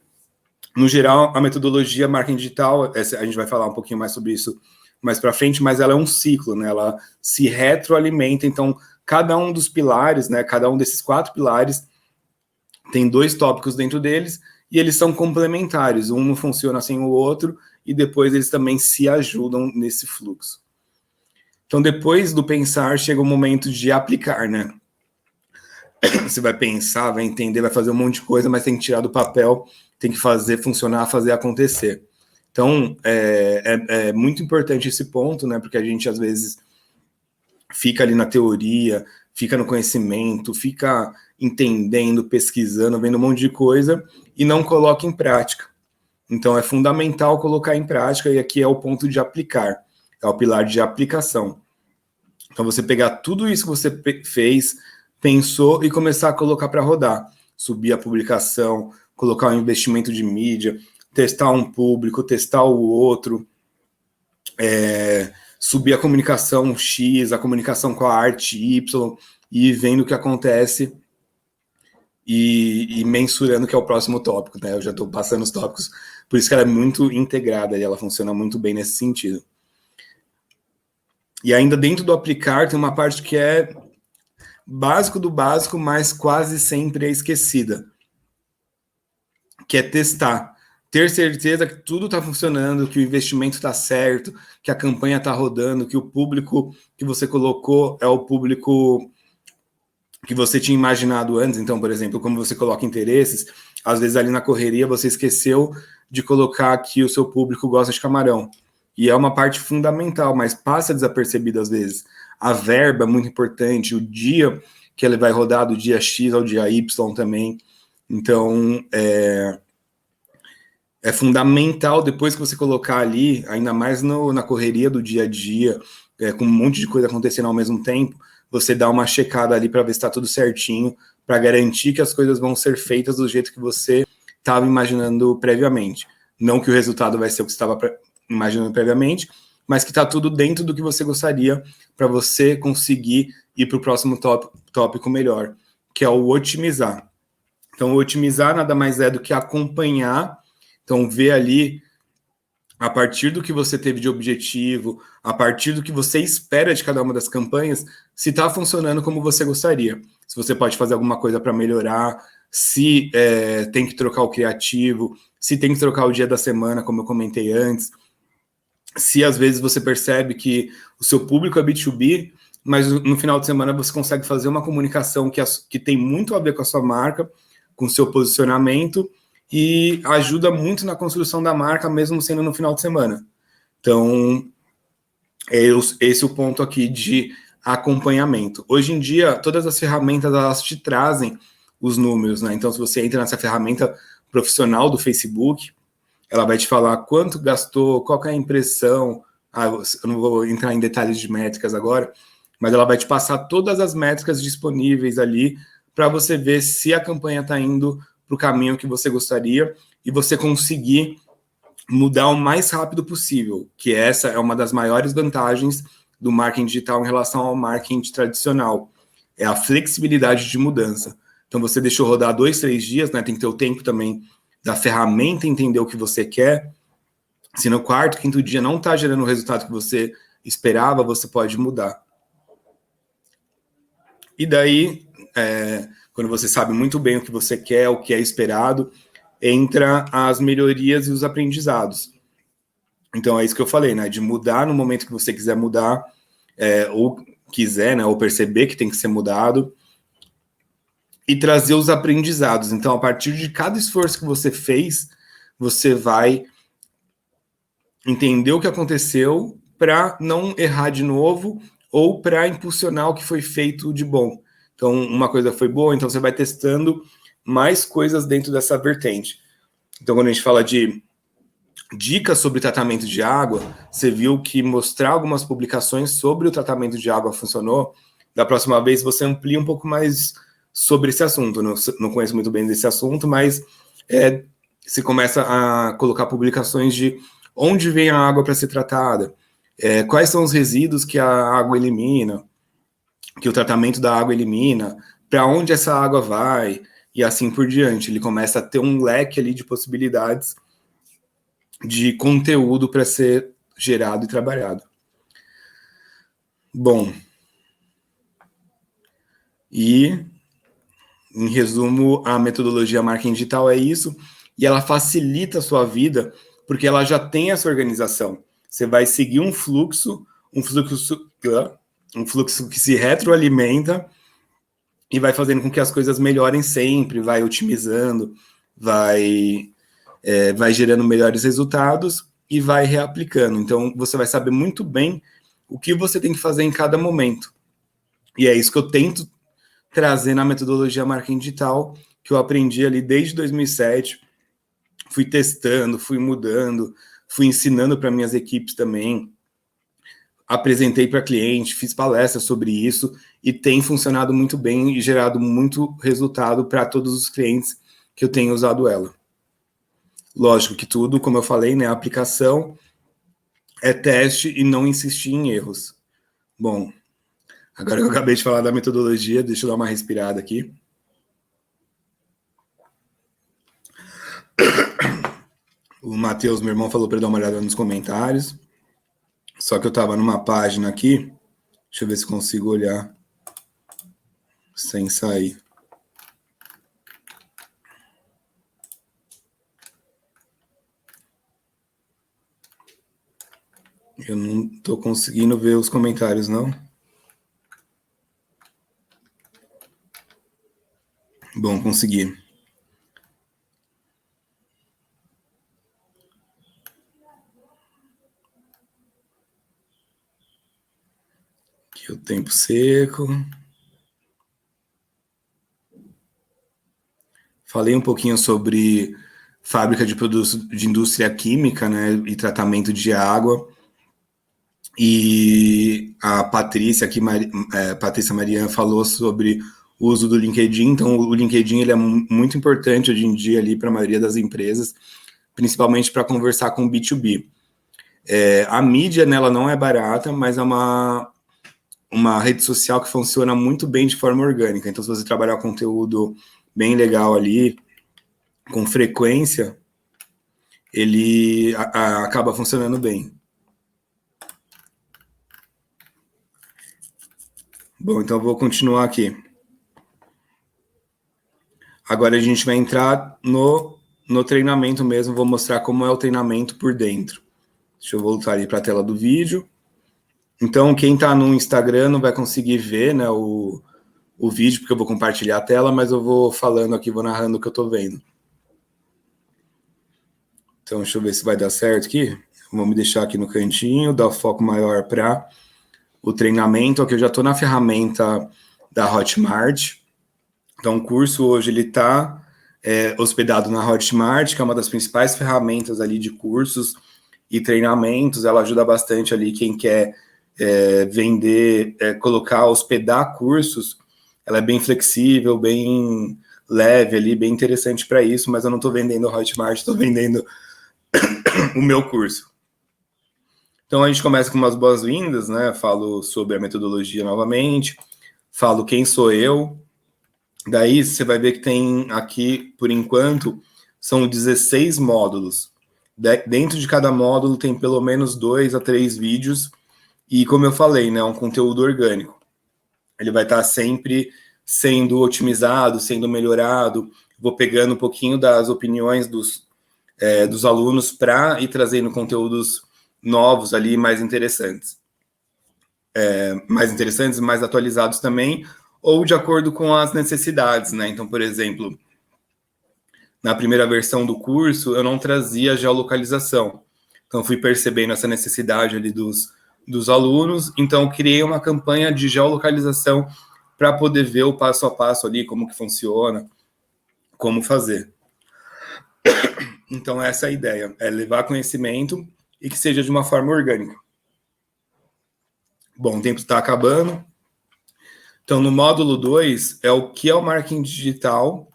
no geral, a metodologia marketing digital, a gente vai falar um pouquinho mais sobre isso mais para frente, mas ela é um ciclo, né? Ela se retroalimenta. Então, cada um dos pilares, né? Cada um desses 4 pilares tem 2 tópicos dentro deles e eles são complementares. Um não funciona sem o outro e depois eles também se ajudam nesse fluxo. Então, depois do pensar, chega o momento de aplicar, né? Você vai pensar, vai entender, vai fazer um monte de coisa, mas tem que tirar do papel, tem que fazer funcionar, fazer acontecer. Então, é muito importante esse ponto, né? Porque a gente, às vezes, fica ali na teoria, fica no conhecimento, fica entendendo, pesquisando, vendo um monte de coisa e não coloca em prática. Então, é fundamental colocar em prática e aqui é o ponto de aplicar. É o pilar de aplicação. Então, você pegar tudo isso que você fez, pensou e começar a colocar para rodar. Subir a publicação, colocar um investimento de mídia, testar um público, testar o outro, subir a comunicação X, a comunicação com a arte Y, e vendo o que acontece e mensurando que é o próximo tópico, né? Eu já estou passando os tópicos, por isso que ela é muito integrada e ela funciona muito bem nesse sentido. E ainda dentro do aplicar tem uma parte que é básico do básico, mas quase sempre é esquecida, que é testar. Ter certeza que tudo está funcionando, que o investimento está certo, que a campanha está rodando, que o público que você colocou é o público que você tinha imaginado antes. Então, por exemplo, como você coloca interesses, às vezes ali na correria você esqueceu de colocar que o seu público gosta de camarão. E é uma parte fundamental, mas passa desapercebida às vezes. A verba é muito importante, o dia que ele vai rodar, do dia X ao dia Y também. Então, é fundamental, depois que você colocar ali, ainda mais na correria do dia a dia, com um monte de coisa acontecendo ao mesmo tempo, você dá uma checada ali para ver se está tudo certinho, para garantir que as coisas vão ser feitas do jeito que você estava imaginando previamente. Não que o resultado vai ser o que você estava imaginando previamente, mas que está tudo dentro do que você gostaria para você conseguir ir para o próximo tópico melhor, que é o otimizar. Então, o otimizar nada mais é do que acompanhar. Então, ver ali, a partir do que você teve de objetivo, a partir do que você espera de cada uma das campanhas, se está funcionando como você gostaria. Se você pode fazer alguma coisa para melhorar, se tem que trocar o criativo, se tem que trocar o dia da semana, como eu comentei antes, se às vezes você percebe que o seu público é B2B, mas no final de semana você consegue fazer uma comunicação que tem muito a ver com a sua marca, com o seu posicionamento, e ajuda muito na construção da marca, mesmo sendo no final de semana. Então, esse é o ponto aqui de acompanhamento. Hoje em dia, todas as ferramentas, elas te trazem os números, né? Então, se você entra nessa ferramenta profissional do Facebook, ela vai te falar quanto gastou, qual que é a impressão. Eu não vou entrar em detalhes de métricas agora, mas ela vai te passar todas as métricas disponíveis ali para você ver se a campanha está indo para o caminho que você gostaria e você conseguir mudar o mais rápido possível, que essa é uma das maiores vantagens do marketing digital em relação ao marketing tradicional, é a flexibilidade de mudança. Então, você deixou rodar 2, 3 dias, né? Tem que ter o tempo também da ferramenta entender o que você quer. Se no quarto, quinto dia não está gerando o resultado que você esperava, você pode mudar. E daí, quando você sabe muito bem o que você quer, o que é esperado, entra as melhorias e os aprendizados. Então, é isso que eu falei, né? De mudar no momento que você quiser mudar, ou quiser, né? Ou perceber que tem que ser mudado, e trazer os aprendizados. Então, a partir de cada esforço que você fez, você vai entender o que aconteceu para não errar de novo ou para impulsionar o que foi feito de bom. Então, uma coisa foi boa, então você vai testando mais coisas dentro dessa vertente. Então, quando a gente fala de dicas sobre tratamento de água, você viu que mostrar algumas publicações sobre o tratamento de água funcionou. Da próxima vez, você amplia um pouco mais sobre esse assunto. Não conheço muito bem desse assunto, mas você começa a colocar publicações de onde vem a água para ser tratada, quais são os resíduos que a água elimina, que o tratamento da água elimina, para onde essa água vai, e assim por diante. Ele começa a ter um leque ali de possibilidades de conteúdo para ser gerado e trabalhado. Bom, e em resumo, a metodologia marketing digital é isso, e ela facilita a sua vida, porque ela já tem essa organização. Você vai seguir um fluxo que se retroalimenta e vai fazendo com que as coisas melhorem sempre, vai otimizando, vai gerando melhores resultados e vai reaplicando. Então, você vai saber muito bem o que você tem que fazer em cada momento. E é isso que eu tento trazer na metodologia marketing digital, que eu aprendi ali desde 2007, fui testando, fui mudando, fui ensinando para minhas equipes também, apresentei para cliente, fiz palestras sobre isso, e tem funcionado muito bem e gerado muito resultado para todos os clientes que eu tenho usado ela. Lógico que tudo, como eu falei, né, a aplicação é teste e não insistir em erros. Bom, agora que eu acabei de falar da metodologia, deixa eu dar uma respirada aqui. O Matheus, meu irmão, falou para eu dar uma olhada nos comentários. Só que eu estava numa página aqui. Deixa eu ver se consigo olhar sem sair. Eu não estou conseguindo ver os comentários, não. Bom, consegui. Aqui o tempo seco. Falei um pouquinho sobre fábrica de produtos de indústria química, né, e tratamento de água. E a Patrícia aqui, Patrícia Mariana, falou sobre o uso do LinkedIn. Então, o LinkedIn ele é muito importante hoje em dia ali para a maioria das empresas, principalmente para conversar com B2B. A mídia nela não é barata, mas é uma rede social que funciona muito bem de forma orgânica. Então, se você trabalhar conteúdo bem legal ali, com frequência, ele acaba funcionando bem. Bom, então vou continuar aqui. Agora a gente vai entrar no treinamento mesmo, vou mostrar como é o treinamento por dentro. Deixa eu voltar ali para a tela do vídeo. Então, quem está no Instagram não vai conseguir ver, né, o vídeo, porque eu vou compartilhar a tela, mas eu vou falando aqui, vou narrando o que eu estou vendo. Então, deixa eu ver se vai dar certo aqui. Vou me deixar aqui no cantinho, dar o foco maior para o treinamento. Aqui eu já estou na ferramenta da Hotmart. Então, o curso hoje ele está hospedado na Hotmart, que é uma das principais ferramentas ali de cursos e treinamentos. Ela ajuda bastante ali quem quer vender, hospedar cursos. Ela é bem flexível, bem leve ali, bem interessante para isso, mas eu não estou vendendo a Hotmart, estou vendendo o meu curso. Então a gente começa com umas boas-vindas, né? Falo sobre a metodologia novamente, falo quem sou eu. Daí você vai ver que tem aqui, por enquanto, são 16 módulos. Dentro de cada módulo tem pelo menos 2 a 3 vídeos. E como eu falei, né, um conteúdo orgânico. Ele vai estar sempre sendo otimizado, sendo melhorado. Vou pegando um pouquinho das opiniões dos alunos para ir trazendo conteúdos novos ali, mais interessantes. Mais atualizados também, ou de acordo com as necessidades, né? Então, por exemplo, na primeira versão do curso, eu não trazia geolocalização. Então, fui percebendo essa necessidade ali dos alunos, então criei uma campanha de geolocalização para poder ver o passo a passo ali, como que funciona, como fazer. Então, essa é a ideia, é levar conhecimento e que seja de uma forma orgânica. Bom, o tempo está acabando. Então, no módulo 2, é o que é o marketing digital,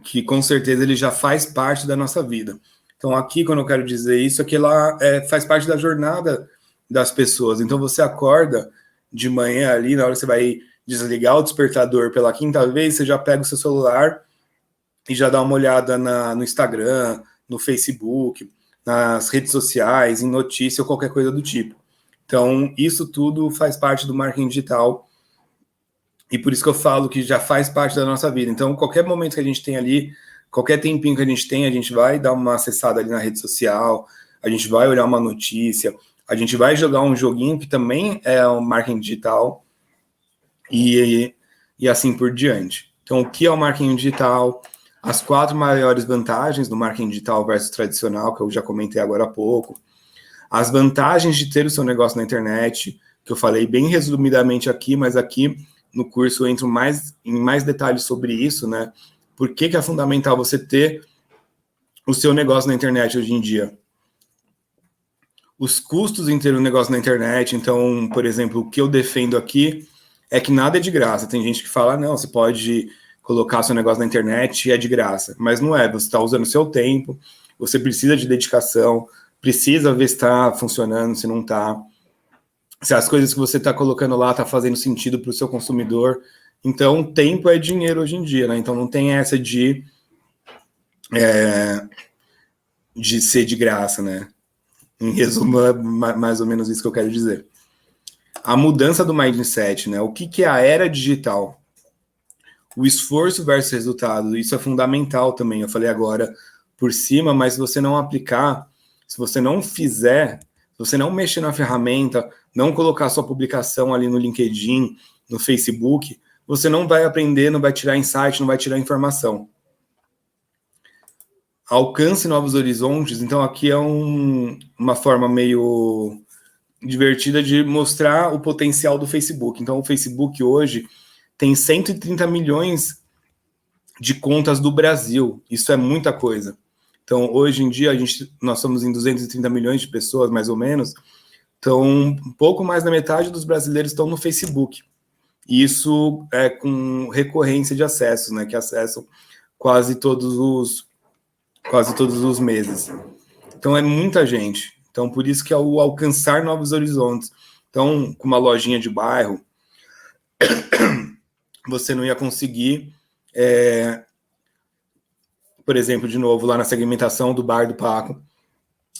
que com certeza ele já faz parte da nossa vida. Então, aqui, quando eu quero dizer isso, é que ela faz parte da jornada das pessoas. Então, você acorda de manhã ali, na hora que você vai desligar o despertador pela 5ª vez, você já pega o seu celular e já dá uma olhada no Instagram, no Facebook, nas redes sociais, em notícia ou qualquer coisa do tipo. Então, isso tudo faz parte do marketing digital e por isso que eu falo que já faz parte da nossa vida. Então, qualquer momento que a gente tem ali, qualquer tempinho que a gente vai dar uma acessada ali na rede social, a gente vai olhar uma notícia, a gente vai jogar um joguinho que também é um marketing digital e assim por diante. Então, o que é o marketing digital? As 4 maiores vantagens do marketing digital versus tradicional, que eu já comentei agora há pouco. As vantagens de ter o seu negócio na internet, que eu falei bem resumidamente aqui, mas aqui no curso eu entro em mais detalhes sobre isso, né? Por que é fundamental você ter o seu negócio na internet hoje em dia? Os custos em ter um negócio na internet, então, por exemplo, o que eu defendo aqui é que nada é de graça. Tem gente que fala, não, você pode colocar seu negócio na internet e é de graça. Mas não é, você está usando o seu tempo, você precisa de dedicação, precisa ver se está funcionando, se não está. Se as coisas que você está colocando lá está fazendo sentido para o seu consumidor. Então, tempo é dinheiro hoje em dia, né? Então, não tem essa de ser de graça, né? Em resumo, é mais ou menos isso que eu quero dizer. A mudança do mindset, né? O que é a era digital? O esforço versus resultado, isso é fundamental também. Eu falei agora por cima, mas se você não aplicar, se você não fizer, se você não mexer na ferramenta, não colocar sua publicação ali no LinkedIn, no Facebook, você não vai aprender, não vai tirar insight, não vai tirar informação. Alcance novos horizontes. Então, aqui é uma forma meio divertida de mostrar o potencial do Facebook. Então, o Facebook hoje tem 130 milhões de contas do Brasil. Isso é muita coisa. Então, hoje em dia, nós somos em 230 milhões de pessoas, mais ou menos. Então, um pouco mais da metade dos brasileiros estão no Facebook. E isso é com recorrência de acessos, né? Que acessam quase todos os meses. Então, é muita gente. Então, por isso que é o alcançar novos horizontes. Então, com uma lojinha de bairro, você não ia conseguir, por exemplo, de novo, lá na segmentação do bar do Paco,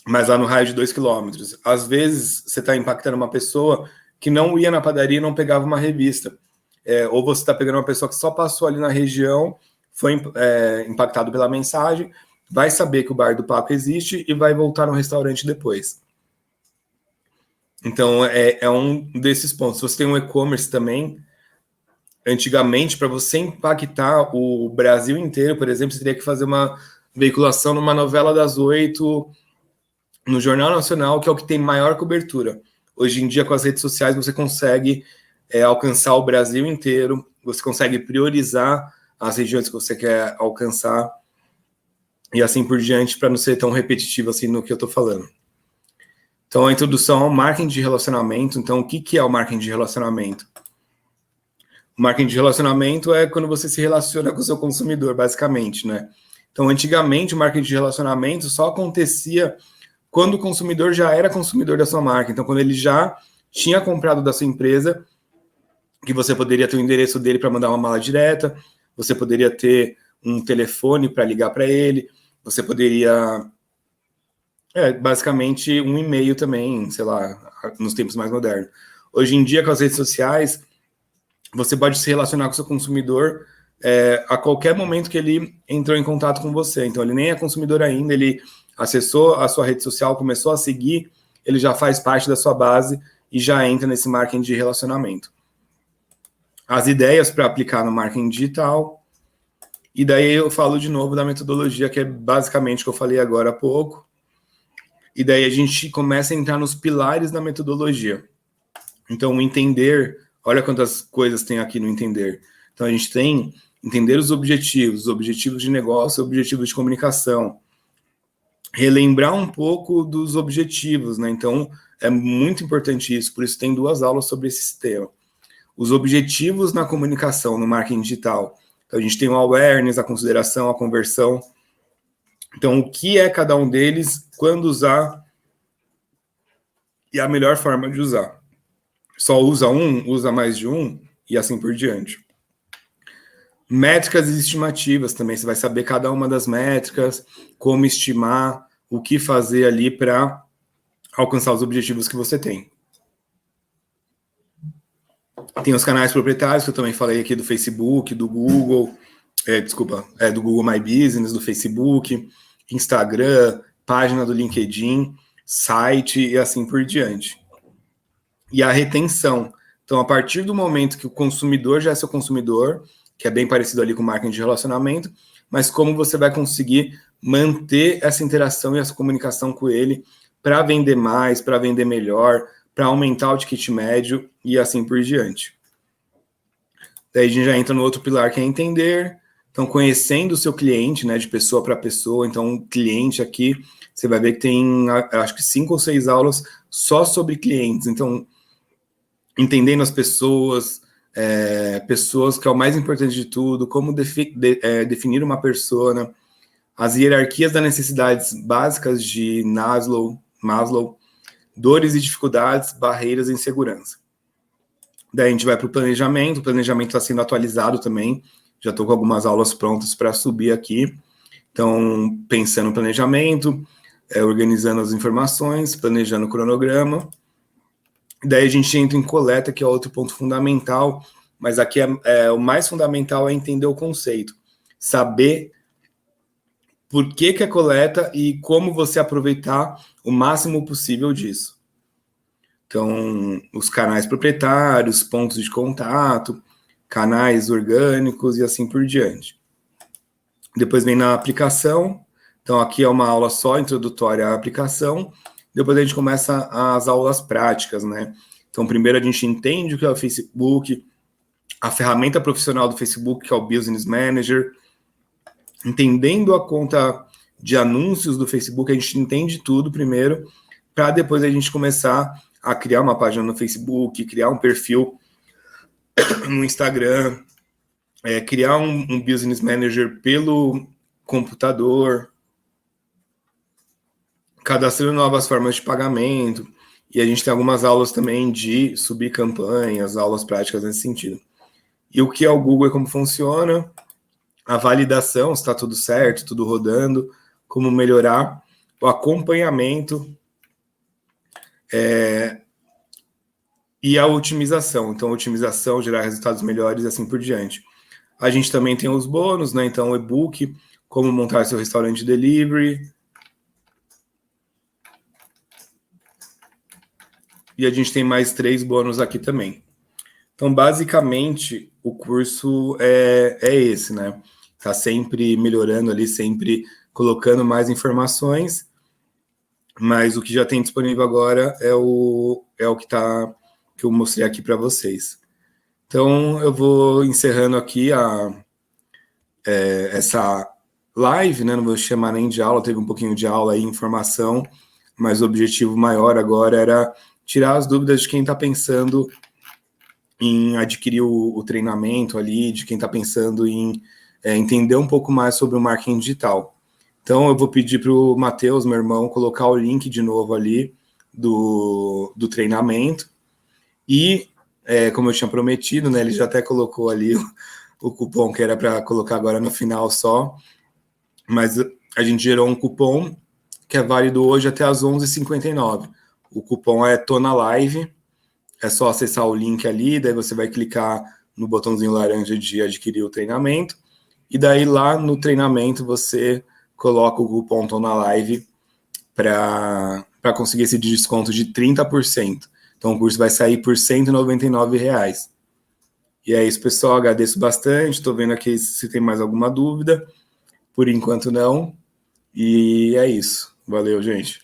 mas lá no raio de 2 quilômetros. Às vezes, você está impactando uma pessoa que não ia na padaria e não pegava uma revista. ou você está pegando uma pessoa que só passou ali na região, foi impactado pela mensagem, vai saber que o Bar do Paco existe e vai voltar no restaurante depois. Então, é um desses pontos. Se você tem um e-commerce também, antigamente, para você impactar o Brasil inteiro, por exemplo, você teria que fazer uma veiculação numa novela das 8, no Jornal Nacional, que é o que tem maior cobertura. Hoje em dia, com as redes sociais, você consegue alcançar o Brasil inteiro, você consegue priorizar as regiões que você quer alcançar, e assim por diante, para não ser tão repetitivo assim no que eu estou falando. Então, a introdução ao marketing de relacionamento. Então, o que é o marketing de relacionamento? O marketing de relacionamento é quando você se relaciona com o seu consumidor, basicamente, né? Então, antigamente, o marketing de relacionamento só acontecia quando o consumidor já era consumidor da sua marca. Então, quando ele já tinha comprado da sua empresa, que você poderia ter o endereço dele para mandar uma mala direta, você poderia ter um telefone para ligar para ele, você poderia... basicamente um e-mail também, sei lá, nos tempos mais modernos. Hoje em dia, com as redes sociais, você pode se relacionar com o seu consumidor a qualquer momento que ele entrou em contato com você. Então, ele nem é consumidor ainda, ele acessou a sua rede social, começou a seguir, ele já faz parte da sua base e já entra nesse marketing de relacionamento. As ideias para aplicar no marketing digital, e daí eu falo de novo da metodologia, que é basicamente o que eu falei agora há pouco, e daí a gente começa a entrar nos pilares da metodologia. Então, o entender, olha quantas coisas tem aqui no entender. Então, a gente tem entender os objetivos de negócio, objetivos de comunicação. Relembrar um pouco dos objetivos, né? Então, é muito importante isso, por isso tem 2 aulas sobre esse tema. Os objetivos na comunicação, no marketing digital. Então, a gente tem o awareness, a consideração, a conversão. Então, o que é cada um deles, quando usar e a melhor forma de usar. Só usa um, usa mais de um, e assim por diante. Métricas e estimativas também, você vai saber cada uma das métricas, como estimar, o que fazer ali para alcançar os objetivos que você tem. Tem os canais proprietários, que eu também falei aqui do Facebook, do Google, do Google My Business, do Facebook, Instagram, página do LinkedIn, site e assim por diante. E a retenção. Então, a partir do momento que o consumidor já é seu consumidor, que é bem parecido ali com o marketing de relacionamento, mas como você vai conseguir manter essa interação e essa comunicação com ele para vender mais, para vender melhor, para aumentar o ticket médio e assim por diante. Daí a gente já entra no outro pilar, que é entender. Então, conhecendo o seu cliente, né, de pessoa para pessoa. Então, cliente aqui, você vai ver que tem, acho que 5 ou 6 aulas só sobre clientes. Então, entendendo as pessoas, pessoas que é o mais importante de tudo, como definir uma persona, as hierarquias das necessidades básicas de Maslow, dores e dificuldades, barreiras e insegurança. Daí a gente vai para o planejamento está sendo atualizado também, já estou com algumas aulas prontas para subir aqui. Então, pensando no planejamento, organizando as informações, planejando o cronograma. Daí a gente entra em coleta, que é outro ponto fundamental, mas aqui o mais fundamental é entender o conceito. Saber por que é coleta e como você aproveitar o máximo possível disso. Então, os canais proprietários, pontos de contato, canais orgânicos e assim por diante. Depois vem na aplicação. Então, aqui é uma aula só introdutória à aplicação. Depois a gente começa as aulas práticas, né? Então, primeiro a gente entende o que é o Facebook, a ferramenta profissional do Facebook, que é o Business Manager. Entendendo a conta de anúncios do Facebook, a gente entende tudo primeiro, para depois a gente começar a criar uma página no Facebook, criar um perfil no Instagram, criar um Business Manager pelo computador, cadastrando novas formas de pagamento, e a gente tem algumas aulas também de subir campanhas, aulas práticas nesse sentido. E o que é o Google e como funciona, a validação, se está tudo certo, tudo rodando, como melhorar, o acompanhamento, e a otimização. Então, otimização, gerar resultados melhores e assim por diante. A gente também tem os bônus, né? Então, o e-book, como montar seu restaurante delivery. E a gente tem mais 3 bônus aqui também. Então, basicamente, o curso é esse, né? Tá sempre melhorando ali, sempre colocando mais informações, mas o que já tem disponível agora é o que eu mostrei aqui para vocês. Então, eu vou encerrando aqui essa live, né? Não vou chamar nem de aula, teve um pouquinho de aula aí, informação, mas o objetivo maior agora era tirar as dúvidas de quem está pensando em adquirir o treinamento ali, de quem está pensando em entender um pouco mais sobre o marketing digital. Então, eu vou pedir para o Matheus, meu irmão, colocar o link de novo ali do treinamento. E, como eu tinha prometido, né, ele já até colocou ali o cupom que era para colocar agora no final só, mas a gente gerou um cupom que é válido hoje até às 11h59. O cupom é Tô na Live, é só acessar o link ali, daí você vai clicar no botãozinho laranja de adquirir o treinamento, e daí lá no treinamento você coloca o cupom Tô na Live para conseguir esse desconto de 30%. Então o curso vai sair por R$ 199. E é isso, pessoal, agradeço bastante, estou vendo aqui se tem mais alguma dúvida, por enquanto não, e é isso. Valeu, gente.